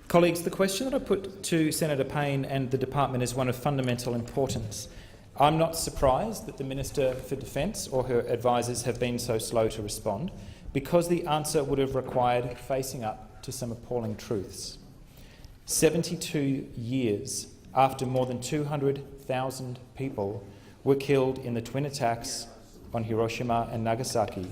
Colleagues, the question that I put to Senator Payne and the department is one of fundamental importance. I'm not surprised that the Minister for Defence or her advisers have been so slow to respond, because the answer would have required facing up to some appalling truths. 72 years after more than 200,000 people were killed in the twin attacks on Hiroshima and Nagasaki,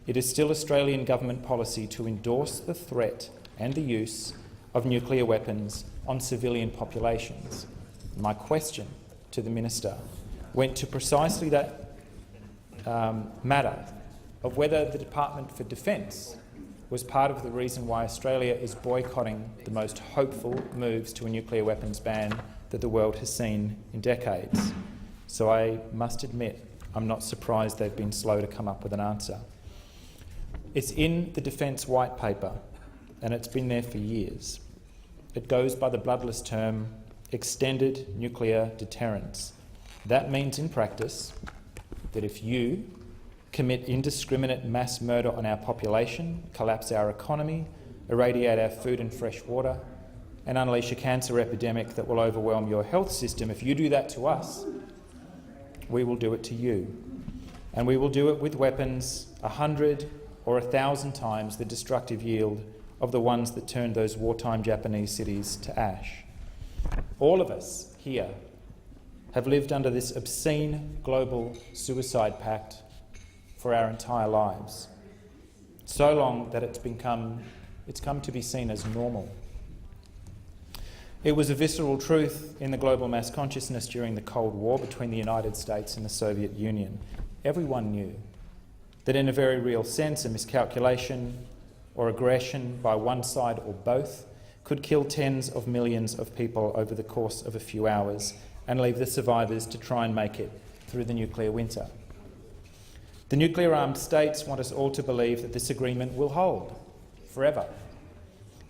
it is still Australian government policy to endorse the threat and the use of nuclear weapons on civilian populations. My question to the Minister went to precisely that matter of whether the Department for Defence was part of the reason why Australia is boycotting the most hopeful moves to a nuclear weapons ban that the world has seen in decades. So I must admit, I'm not surprised they've been slow to come up with an answer. It's in the Defence White Paper, and it's been there for years. It goes by the bloodless term extended nuclear deterrence. That means in practice that if you commit indiscriminate mass murder on our population, collapse our economy, irradiate our food and fresh water, and unleash a cancer epidemic that will overwhelm your health system, if you do that to us, we will do it to you. And we will do it with weapons 100 or 1,000 times the destructive yield of the ones that turned those wartime Japanese cities to ash. All of us here have lived under this obscene global suicide pact for our entire lives, so long that it's come to be seen as normal. It was a visceral truth in the global mass consciousness during the Cold War between the United States and the Soviet Union. Everyone knew that in a very real sense a miscalculation or aggression by one side or both could kill tens of millions of people over the course of a few hours and leave the survivors to try and make it through the nuclear winter. The nuclear-armed states want us all to believe that this agreement will hold forever,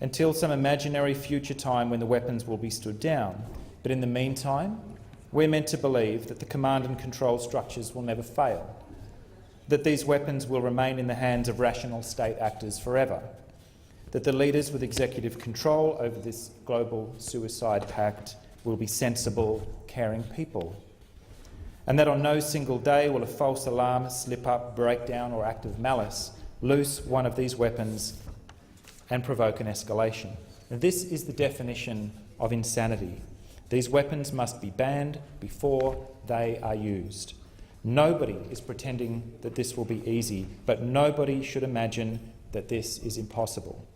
until some imaginary future time when the weapons will be stood down. But in the meantime, we're meant to believe that the command and control structures will never fail, that these weapons will remain in the hands of rational state actors forever, that the leaders with executive control over this global suicide pact will be sensible, caring people, and that on no single day will a false alarm, slip-up, breakdown or act of malice loose one of these weapons and provoke an escalation. This is the definition of insanity. These weapons must be banned before they are used. Nobody is pretending that this will be easy, but nobody should imagine that this is impossible.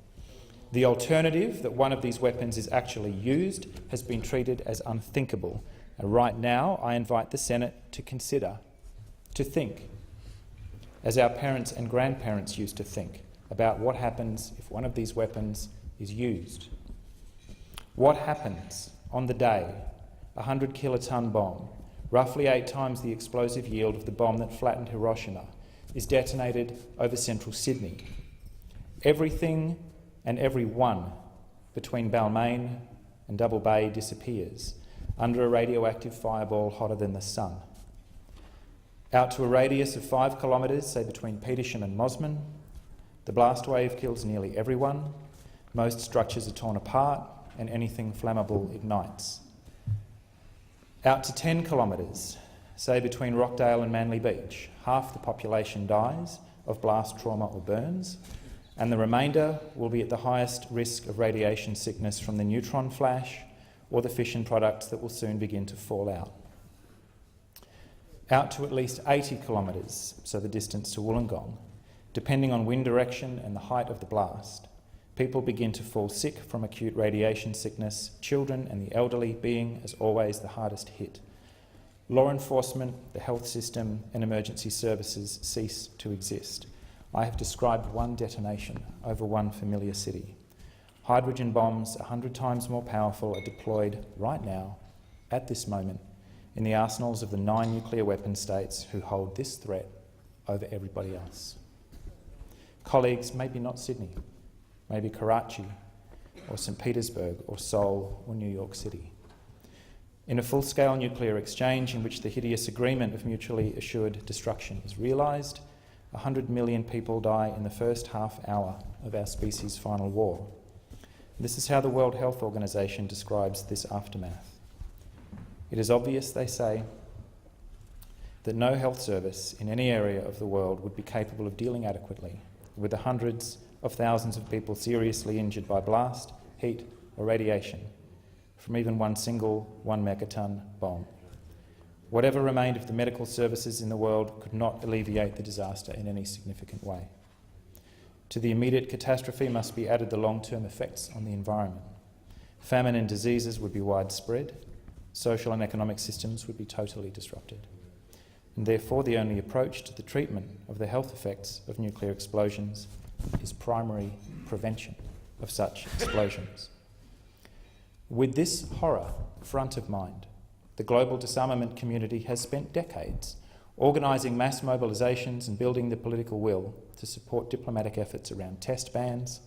The alternative, that one of these weapons is actually used, has been treated as unthinkable. And right now, I invite the Senate to consider, to think, as our parents and grandparents used to think, about what happens if one of these weapons is used. What happens on the day a 100-kiloton bomb, roughly 8 times the explosive yield of the bomb that flattened Hiroshima, is detonated over central Sydney? Everything and everyone between Balmain and Double Bay disappears under a radioactive fireball hotter than the sun. Out to a radius of 5 kilometres, say between Petersham and Mosman, the blast wave kills nearly everyone, most structures are torn apart, and anything flammable ignites. Out to 10 kilometres, say between Rockdale and Manly Beach, half the population dies of blast trauma or burns, and the remainder will be at the highest risk of radiation sickness from the neutron flash or the fission products that will soon begin to fall out. Out to at least 80 kilometres, so the distance to Wollongong, depending on wind direction and the height of the blast, people begin to fall sick from acute radiation sickness, children and the elderly being, as always, the hardest hit. Law enforcement, the health system and emergency services cease to exist. I have described one detonation over one familiar city. Hydrogen bombs 100 times more powerful are deployed right now, at this moment, in the arsenals of the 9 nuclear weapon states who hold this threat over everybody else. Colleagues, maybe not Sydney, maybe Karachi or St. Petersburg or Seoul or New York City. In a full-scale nuclear exchange in which the hideous agreement of mutually assured destruction is realised, 100 million people die in the first half hour of our species' final war. This is how the World Health Organization describes this aftermath. It is obvious, they say, that no health service in any area of the world would be capable of dealing adequately with the hundreds of thousands of people seriously injured by blast, heat or radiation from even one single 1 megaton bomb. Whatever remained of the medical services in the world could not alleviate the disaster in any significant way. To the immediate catastrophe must be added the long-term effects on the environment. Famine and diseases would be widespread, social and economic systems would be totally disrupted. And therefore the only approach to the treatment of the health effects of nuclear explosions is primary prevention of such explosions. With this horror front of mind, the global disarmament community has spent decades organising mass mobilisations and building the political will to support diplomatic efforts around test bans,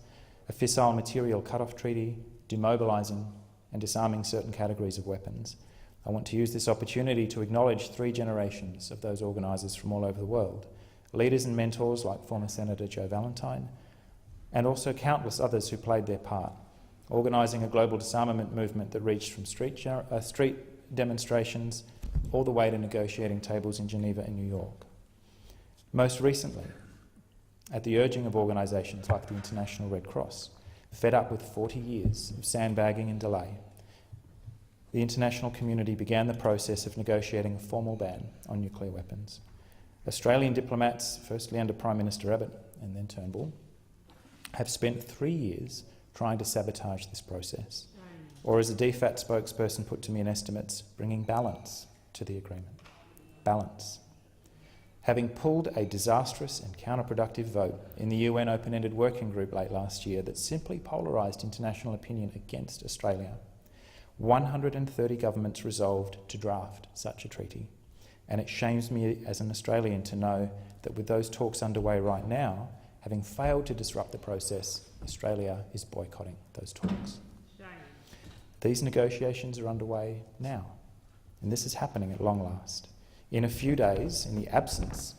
a fissile material cut-off treaty, demobilising and disarming certain categories of weapons. I want to use this opportunity to acknowledge 3 generations of those organisers from all over the world, leaders and mentors like former Senator Joe Valentine, and also countless others who played their part, organising a global disarmament movement that reached from street demonstrations all the way to negotiating tables in Geneva and New York. Most recently, at the urging of organisations like the International Red Cross, fed up with 40 years of sandbagging and delay, the international community began the process of negotiating a formal ban on nuclear weapons. Australian diplomats, firstly under Prime Minister Abbott and then Turnbull, have spent 3 years trying to sabotage this process, or as a DFAT spokesperson put to me in estimates, bringing balance to the agreement. Balance. Having pulled a disastrous and counterproductive vote in the UN Open-Ended Working Group late last year that simply polarised international opinion against Australia, 130 governments resolved to draft such a treaty. And it shames me as an Australian to know that with those talks underway right now, having failed to disrupt the process, Australia is boycotting those talks. These negotiations are underway now, and this is happening at long last. In a few days, in the absence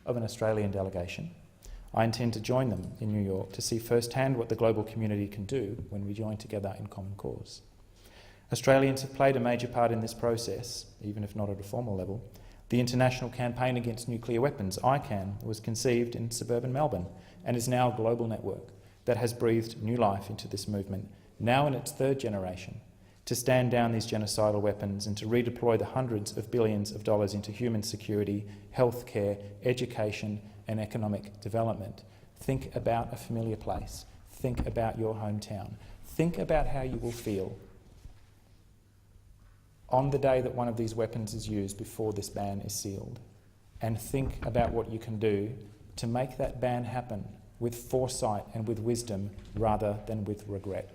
of an Australian delegation, I intend to join them in New York to see firsthand what the global community can do when we join together in common cause. Australians have played a major part in this process, even if not at a formal level. The International Campaign Against Nuclear Weapons, ICAN, was conceived in suburban Melbourne and is now a global network that has breathed new life into this movement, now in its 3rd generation, to stand down these genocidal weapons and to redeploy the hundreds of billions of dollars into human security, healthcare, education and economic development. Think about a familiar place. Think about your hometown. Think about how you will feel on the day that one of these weapons is used before this ban is sealed. And think about what you can do to make that ban happen with foresight and with wisdom rather than with regret.